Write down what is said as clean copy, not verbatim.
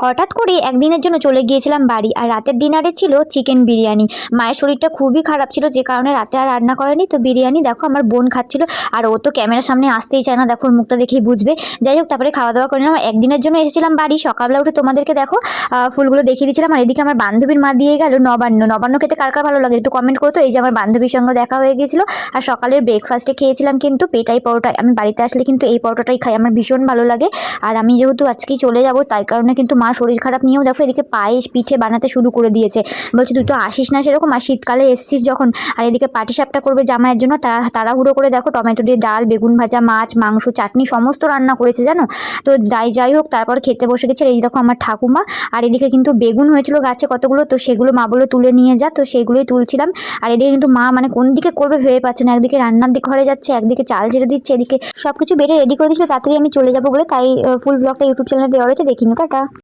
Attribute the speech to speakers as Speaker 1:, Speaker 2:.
Speaker 1: হঠাৎ করে একদিনের জন্য চলে গিয়েছিলাম বাড়ি, আর রাতের ডিনারে ছিল চিকেন বিরিয়ানি। মায়ের শরীরটা খুবই খারাপ ছিল, যে কারণে রাতে আর রান্না করেনি। তো বিরিয়ানি দেখো আমার বোন খাচ্ছিল, আর ও তো ক্যামেরার সামনে আসতেই চায় না, দেখো ওর মুখটা দেখেই বুঝবে। যাই হোক, তারপরে খাওয়া দাওয়া করে নিলাম। একদিনের জন্য এসেছিলাম বাড়ি, সকালবেলা উঠে তোমাদেরকে দেখো ফুলগুলো দেখিয়ে দিয়েছিলাম। আর এদিকে আমার বান্ধবীর মা দিয়ে গেল নবান্ন। নবান্ন খেতে কার কার ভালো লাগে একটু কমেন্ট করতো। এই যে আমার বান্ধবীর সঙ্গে দেখা হয়ে গিয়েছিল। আর সকালের ব্রেকফাস্টে খেয়েছিলাম কিন্তু পেটাই পরোটা। আমি বাড়িতে আসলে কিন্তু এই পরোটাটাই খাই, আমার ভীষণ ভালো লাগে। আর আমি যেহেতু আজকেই চলে যাব, তাই কারণে কিন্তু মা শরীর খারাপ নিয়েও দেখো এদিকে পায়েস পিঠে বানাতে শুরু করে দিয়েছে। বলছে তুই তো আসিস না সেরকম, আর শীতকালে এসছিস যখন। আর এদিকে পাটিসাপটা করবে জামাইয়ের জন্য, তাড়াহুড়ো করে দেখো টমেটো দিয়ে ডাল, বেগুন ভাজা, মাছ, মাংস, চাটনি সমস্ত রান্না করেছে জানো। তো যাই হোক, তারপর খেতে বসে গেছে। এই দেখো আমার ঠাকুমা। আর এদিকে কিন্তু বেগুন হয়েছিল গাছে কতগুলো, তো সেগুলো মা বলে তুলে নিয়ে যা, তো সেগুলোই তুলছিলাম। আর এদিকে কিন্তু মা মানে কোন দিকে করবে ভেবে পাচ্ছে না, একদিকে রান্নার দিকে ঘরে যাচ্ছে, একদিকে চাল ঝেড়ে দিচ্ছে, এদিকে সবকিছু বেটে রেডি করে দিচ্ছিল তাড়াতাড়ি আমি চলে যাবো বলে। তাই ফুল ব্লগটা ইউটিউব চ্যানেলে দেওয়া রয়েছে, দেখিনি। টাটা।